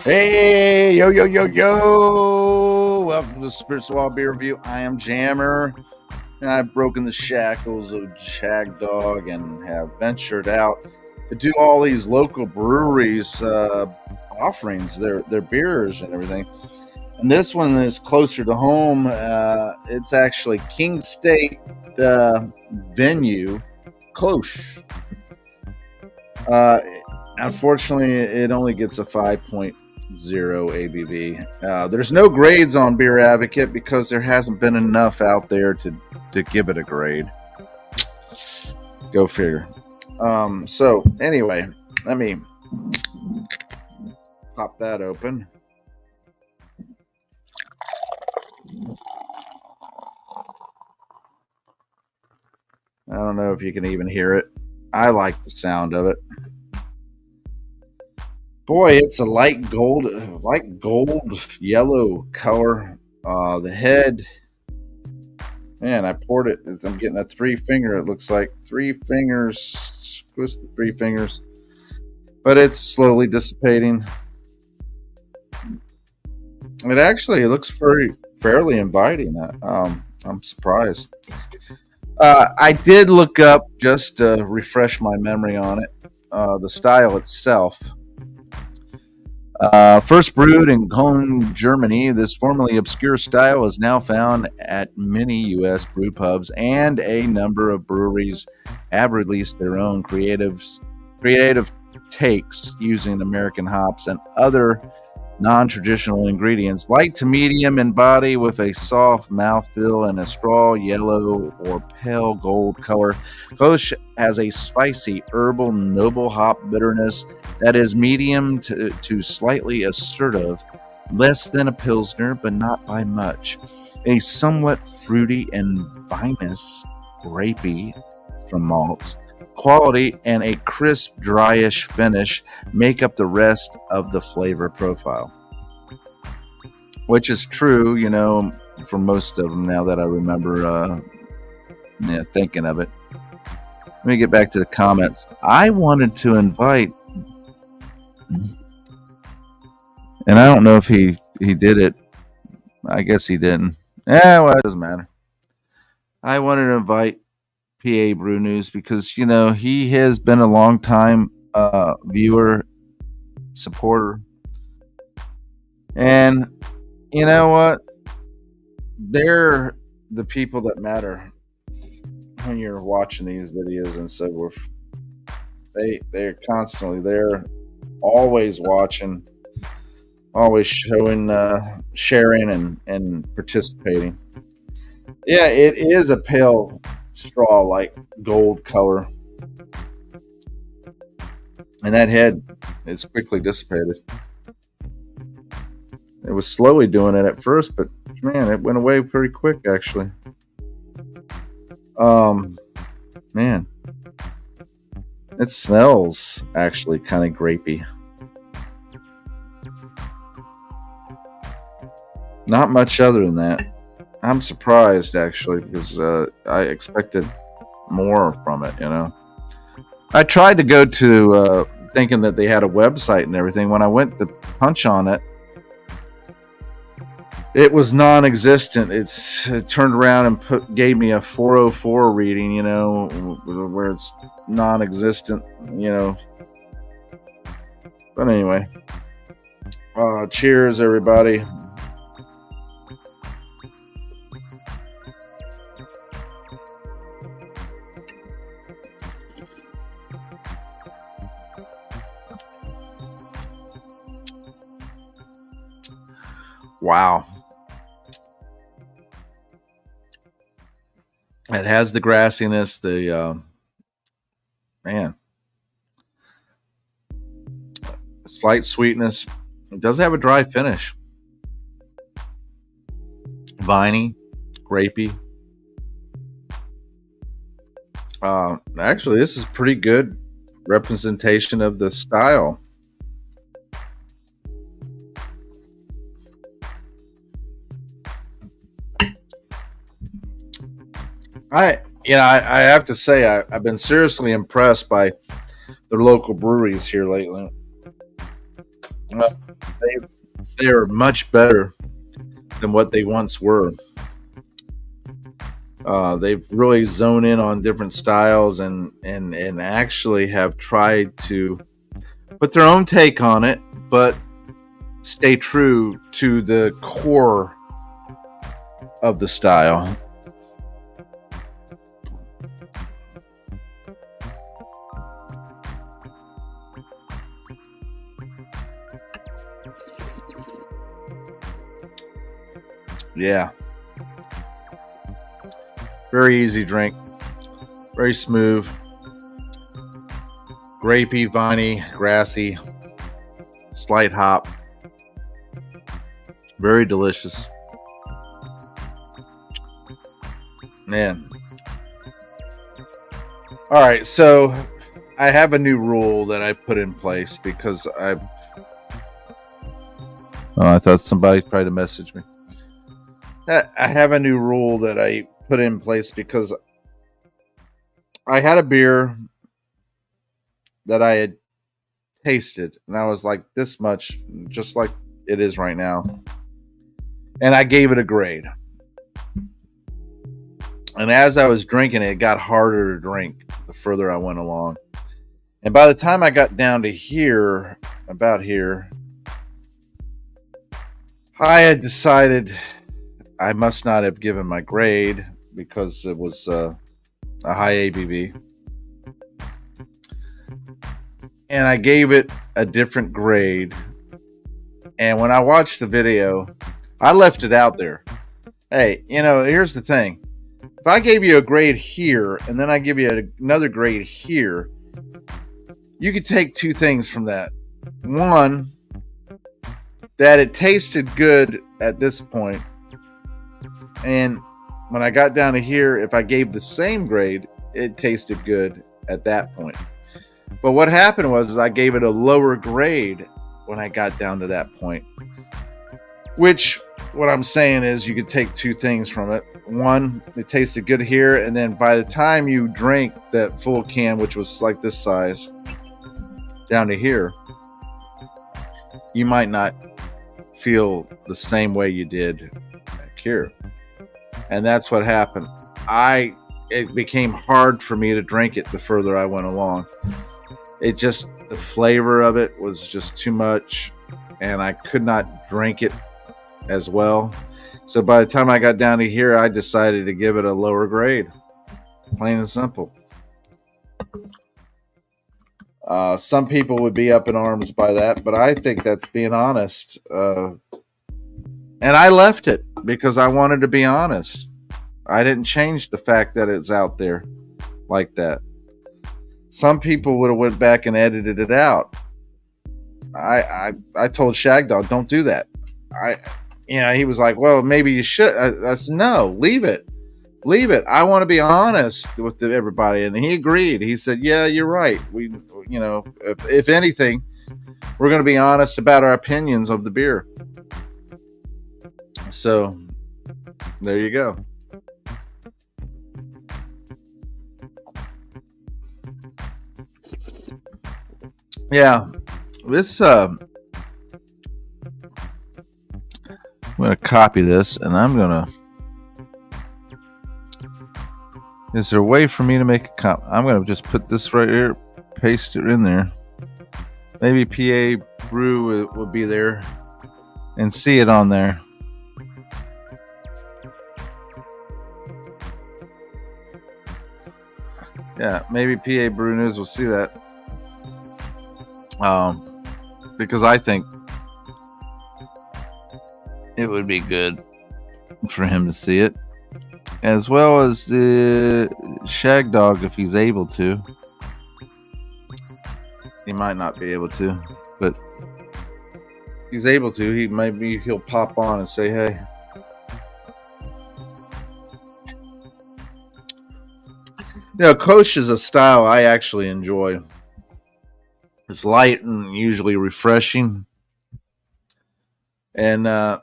Hey, yo, yo, yo, yo! Welcome to the Spiritual Wild Beer Review. I am Jammer, and I've broken the shackles of Shagdog and have ventured out to do all these local breweries offerings, their beers and everything. And this one is closer to home. It's actually King State venue, Kölsch. Uh, Unfortunately, it only gets a 5.0 ABV. There's no grades on Beer Advocate because there hasn't been enough out there to give it a grade. Go figure. So anyway, let me pop that open. I don't know if you can even hear it. I like the sound of it. Boy, it's a light gold yellow color. The head, man, I poured it. I'm getting a 3-finger. It looks like 3 fingers, twisted 3 fingers, but it's slowly dissipating. It actually looks fairly inviting. I'm surprised. I did look up just to refresh my memory on it. The style itself. First brewed in Köln, Germany, this formerly obscure style is now found at many U.S. brew pubs, and a number of breweries have released their own creative takes using American hops and other non-traditional ingredients. Light to medium in body with a soft mouthfeel and a straw yellow or pale gold color. Kolsch has a spicy, herbal, noble hop bitterness that is medium to slightly assertive, less than a Pilsner, but not by much. A somewhat fruity and vinous, grapey from malts. Quality and a crisp, dryish finish make up the rest of the flavor profile. Which is true, for most of them now that I remember thinking of it. Let me get back to the comments. I wanted to invite, and I don't know if he did it. I guess he didn't. Well, it doesn't matter. I wanted to invite PA Brew News because he has been a long time viewer, supporter, and you know what? They're the people that matter when you're watching these videos and so forth. They're constantly there, always watching, always showing, sharing, and participating. Yeah, it is a pale straw like gold color, and that head is quickly dissipated. It was slowly doing it at first, but man, it went away pretty quick actually. Man, it smells actually kind of grapey. Not much other than that. I'm surprised actually because I expected more from it. I tried to go to thinking that they had a website and everything. When I went to punch on it, it was non-existent. It turned around and gave me a 404 reading, where it's non-existent, But anyway, cheers, everybody. Wow. It has the grassiness, the slight sweetness. It does have a dry finish. Viney, grapey. Actually, this is pretty good representation of the style. I have to say I've been seriously impressed by the local breweries here lately. Uh, they are much better than what they once were. They've really zoned in on different styles and actually have tried to put their own take on it, but stay true to the core of the style. Yeah, very easy drink, very smooth, grapey, viney, grassy, slight hop, very delicious. Man. All right, so I have a new rule that I put in place because I thought somebody tried to message me. I have a new rule that I put in place because I had a beer that I had tasted, and I was like this much, just like it is right now, and I gave it a grade. And as I was drinking it, it got harder to drink the further I went along. And by the time I got down to here, about here, I had decided I must not have given my grade because it was a high ABV. And I gave it a different grade. And when I watched the video, I left it out there. Hey, here's the thing. If I gave you a grade here and then I give you another grade here, you could take two things from that. One, that it tasted good at this point, and when I got down to here, if I gave the same grade, it tasted good at that point. But what happened was I gave it a lower grade when I got down to that point. Which, what I'm saying is, you could take two things from it. One, it tasted good here, and then by the time you drink that full can, which was like this size, down to here, you might not feel the same way you did back here. And that's what happened. It became hard for me to drink it the further I went along. The flavor of it was just too much, and I could not drink it as well. So by the time I got down to here, I decided to give it a lower grade. Plain and simple. Some people would be up in arms by that, but I think that's being honest. And I left it because I wanted to be honest. I didn't change the fact that it's out there like that. Some people would have went back and edited it out. I told Shagdog, don't do that. He was like, well, maybe you should. I said, no, leave it. Leave it. I want to be honest with everybody. And he agreed. He said, yeah, you're right. If anything, we're going to be honest about our opinions of the beer. So there you go. Yeah, this I'm going to copy this, and I'm going to. Is there a way for me to make a copy? I'm going to just put this right here, paste it in there. Maybe PA Brew will be there and see it on there. Yeah, maybe PA Brew News will see that. Because I think it would be good for him to see it, as well as the Shagdog if he's able to. He might not be able to, but if he's able to, he'll pop on and say, hey. Kölsch is a style I actually enjoy. It's light and usually refreshing. And the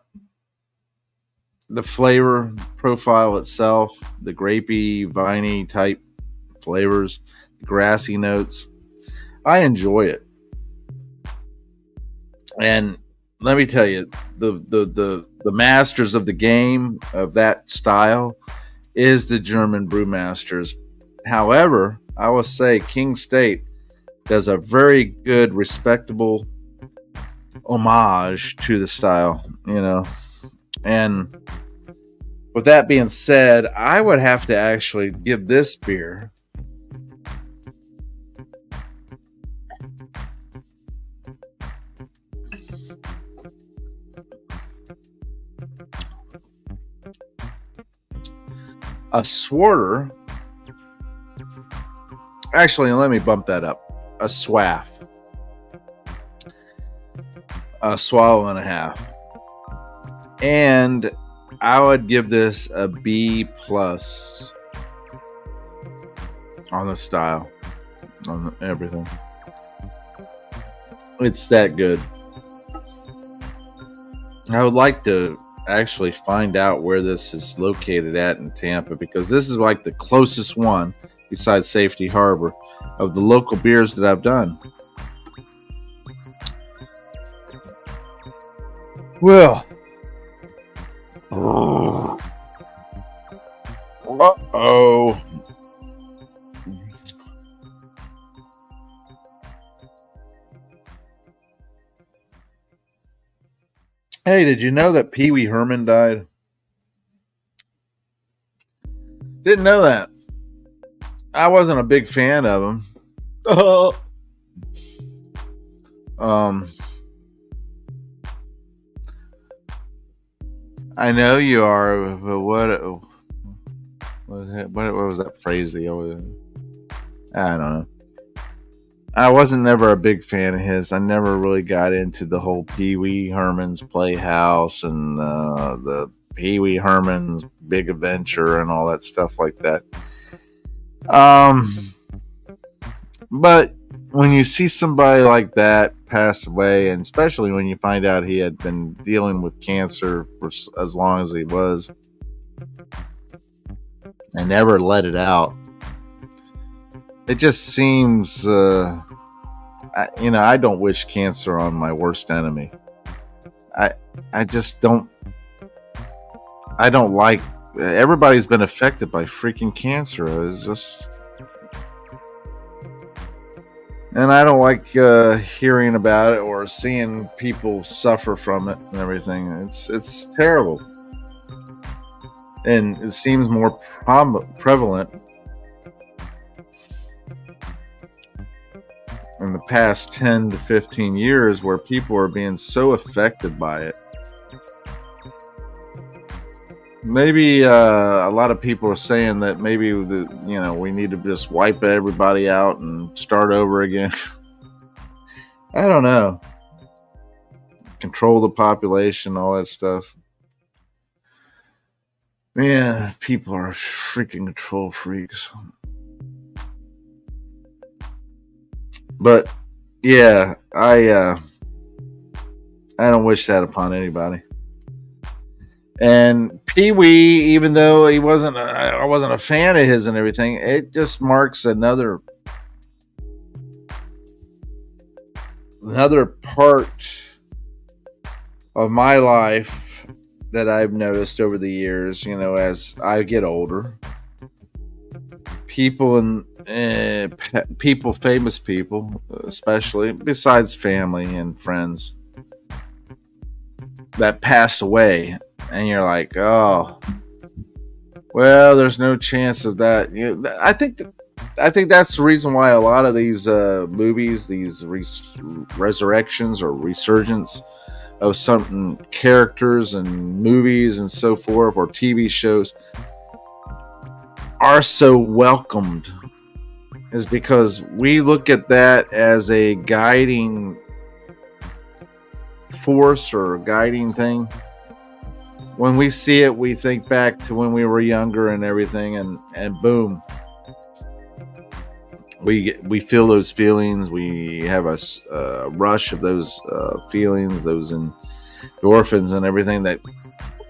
flavor profile itself, the grapey, viney type flavors, grassy notes, I enjoy it. And let me tell you, the masters of the game of that style is the German brewmasters. However, I will say King State does a very good, respectable homage to the style, you know. And with that being said, I would have to actually give this beer a Swarter. Actually, let me bump that up. A Swaff. A swallow and a half. And I would give this a B plus on the style, on everything. It's that good. I would like to actually find out where this is located at in Tampa, because this is like the closest one besides Safety Harbor of the local beers that I've done. Well, uh-oh. Hey, did you know that Pee Wee Herman died? Didn't know that. I wasn't a big fan of him. I know you are, but what was that phrase that you always, I don't know. I wasn't never a big fan of his. I never really got into the whole Pee Wee Herman's Playhouse and the Pee Wee Herman's Big Adventure and all that stuff like that. But when you see somebody like that pass away, and especially when you find out he had been dealing with cancer for as long as he was and never let it out, it just seems, I don't wish cancer on my worst enemy. I just don't. I don't like. Everybody's been affected by freaking cancer. It's just, and I don't like hearing about it or seeing people suffer from it and everything. It's terrible, and it seems more prevalent in the past 10 to 15 years, where people are being so affected by it. Maybe a lot of people are saying that maybe we need to just wipe everybody out and start over again. I don't know. Control the population, all that stuff. Man, people are freaking control freaks. But yeah, I don't wish that upon anybody. And Pee Wee, even though I wasn't a fan of his and everything, it just marks another part of my life that I've noticed over the years. As I get older, people famous people, especially besides family and friends, that pass away. And you're like, oh, well, there's no chance of that. I think that's the reason why a lot of these movies, these resurrections or resurgence of certain characters and movies and so forth, or TV shows, are so welcomed, is because we look at that as a guiding force or a guiding thing. When we see it, we think back to when we were younger and everything, and boom, we feel those feelings. We have a rush of those feelings, those endorphins and everything that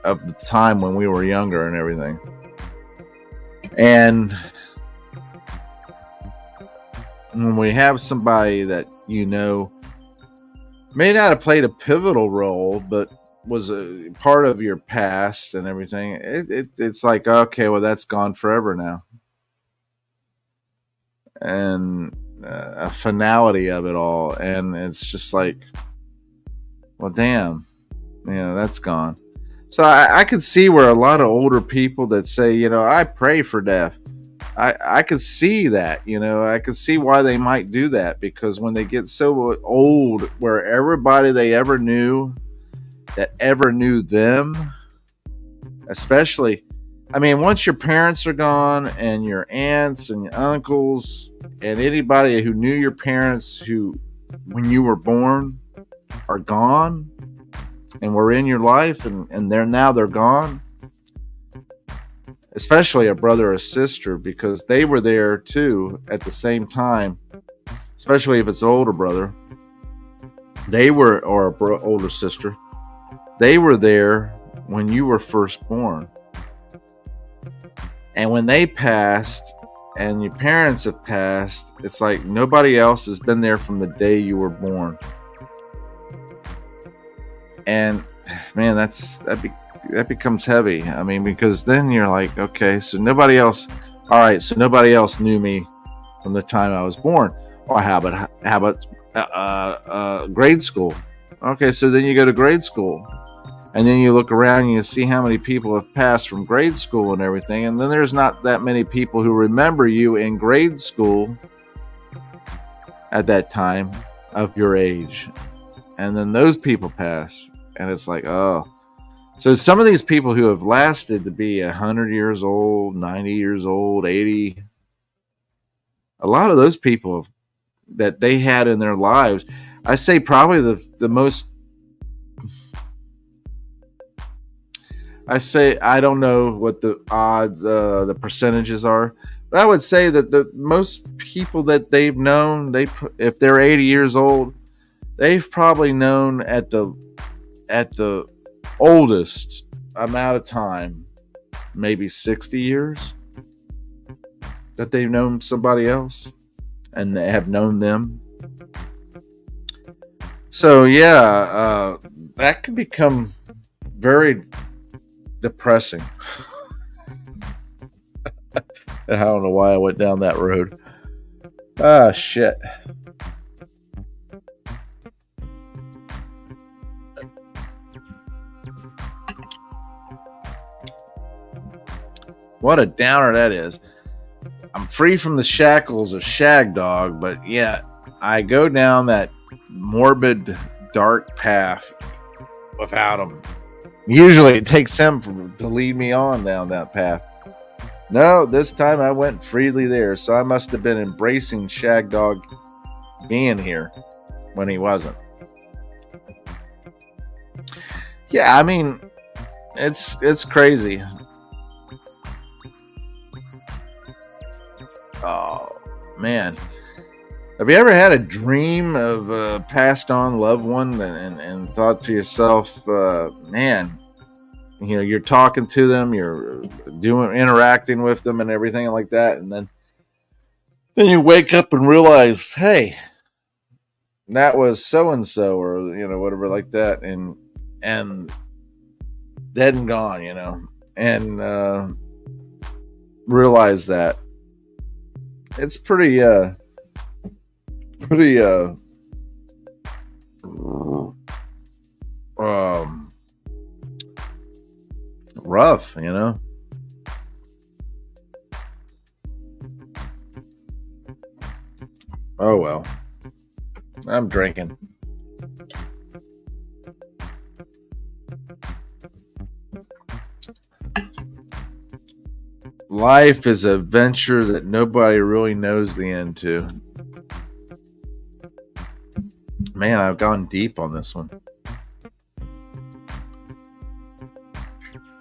of the time when we were younger and everything. And when we have somebody that may not have played a pivotal role, but was a part of your past and everything. It's like, okay, well, that's gone forever now, and a finality of it all, and it's just like, well, damn, that's gone. So I could see where a lot of older people that say, I pray for death. I could see that, I could see why they might do that, because when they get so old, where everybody they ever knew that ever knew them, especially, I mean, once your parents are gone and your aunts and your uncles and anybody who knew your parents who, when you were born, are gone and were in your life, and they're gone, especially a brother or sister, because they were there too at the same time, especially if it's an older brother. They were, or older sister, they were there when you were first born. And when they passed and your parents have passed, it's like nobody else has been there from the day you were born. And man, that becomes heavy. I mean, because then you're like, okay, so nobody else. All right, so nobody else knew me from the time I was born. Or how about grade school? Okay, so then you go to grade school, and then you look around and you see how many people have passed from grade school and everything, and then there's not that many people who remember you in grade school at that time of your age, and then those people pass. And it's like, oh. So some of these people who have lasted to be 100 years old, 90 years old, 80, a lot of those people that they had in their lives, I say probably the most, I say, I don't know what the odds, the percentages are, but I would say that the most people that they've known, if they're 80 years old, they've probably known at the oldest amount of time, maybe 60 years, that they've known somebody else and they have known them. So yeah, that can become very depressing. I don't know why I went down that road. Ah, shit. What a downer that is. I'm free from the shackles of Shagdog, but yeah, I go down that morbid, dark path without him. Usually it takes him to lead me on down that path. No, this time I went freely there, so I must have been embracing Shagdog being here when he wasn't. Yeah, I mean, it's crazy. Oh, man. Have you ever had a dream of a passed on loved one and thought to yourself, man, you're talking to them, you're interacting with them and everything like that, and then you wake up and realize, hey, that was so and so, or whatever like that, and dead and gone, and realize that it's pretty rough, Oh well, I'm drinking. Life is a venture that nobody really knows the end to. Man, I've gone deep on this one.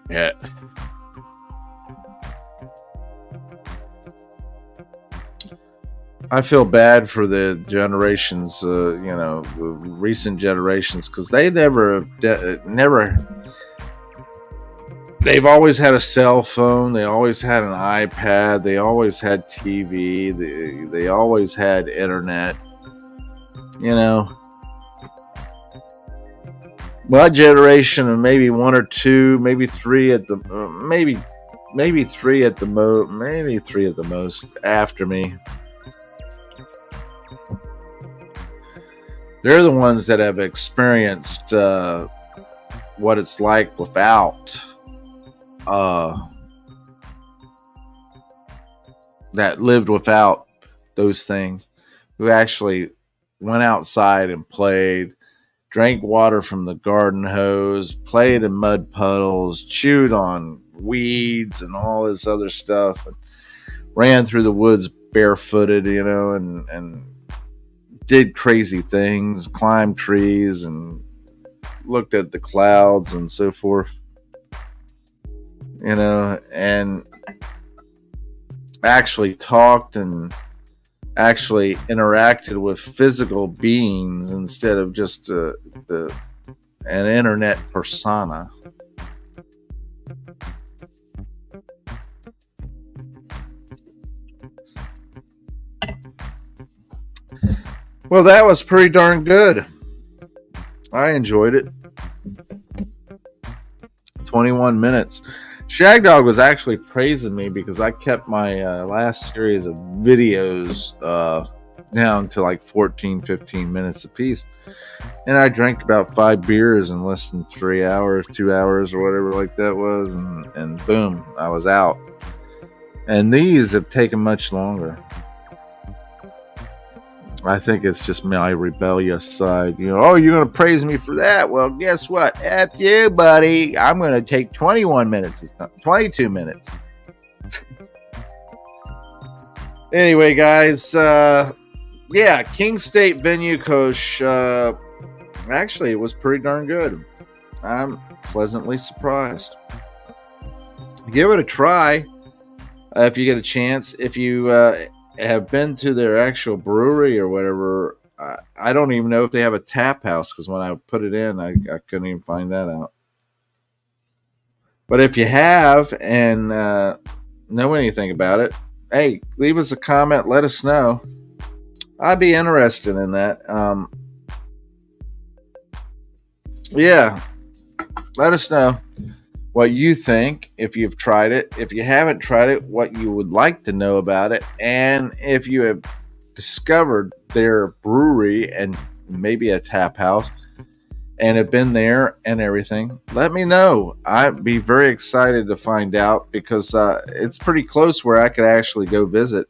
Yeah. I feel bad for the generations, the recent generations, because they never. They've always had a cell phone. They always had an iPad. They always had TV. They always had internet. my generation, and maybe one or two, maybe three at the maybe three at the most after me. They're the ones that have experienced what it's like without uh, that lived without those things, who actually went outside and played, drank water from the garden hose, played in mud puddles, chewed on weeds and all this other stuff, and ran through the woods barefooted, and did crazy things, climbed trees, and looked at the clouds and so forth, and actually talked and actually interacted with physical beings instead of just an internet persona. Well, that was pretty darn good. I enjoyed it. 21 minutes. Shagdog was actually praising me because I kept my last series of videos down to like 14, 15 minutes apiece. And I drank about 5 beers in less than 3 hours, 2 hours, or whatever like that was. And boom, I was out. And these have taken much longer. I think it's just my rebellious side. Oh, you're going to praise me for that? Well, guess what? F you, buddy. I'm going to take 21 minutes. It's not 22 minutes. Anyway, guys. Yeah, King State venue, Kölsch. Actually, it was pretty darn good. I'm pleasantly surprised. Give it a try if you get a chance. If you have been to their actual brewery or whatever, I don't even know if they have a tap house, because when I put it in, I couldn't even find that out. But if you have and know anything about it, hey, leave us a comment. Let us know. I'd be interested in that. Yeah, let us know what you think, if you've tried it. If you haven't tried it, what you would like to know about it. And if you have discovered their brewery and maybe a tap house and have been there and everything, let me know. I'd be very excited to find out, because it's pretty close where I could actually go visit.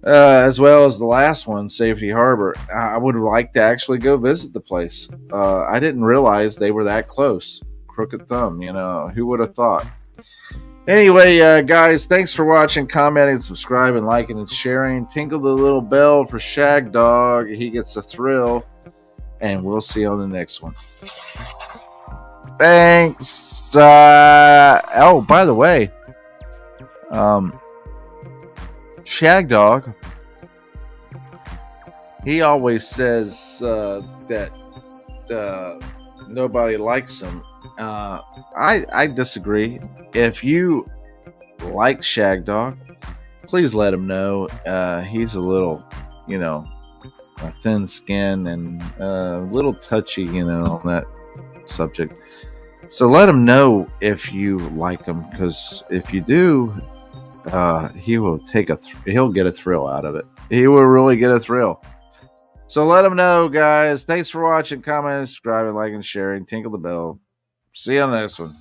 As well as the last one, Safety Harbor. I would like to actually go visit the place. I didn't realize they were that close. Crooked thumb, who would have thought? Anyway, guys, thanks for watching, commenting, subscribing, liking, and sharing. Tinkle the little bell for Shagdog. He gets a thrill. And we'll see you on the next one. Thanks. Oh, by the way, Shagdog, he always says that nobody likes him. I disagree. If you like Shagdog, please let him know. He's a little, a thin skin and a little touchy, on that subject. So let him know if you like him, because if you do, he will he'll get a thrill out of it. He will really get a thrill. So let him know, guys. Thanks for watching, commenting, subscribing, liking, sharing. Tinkle the bell. See you on the next one.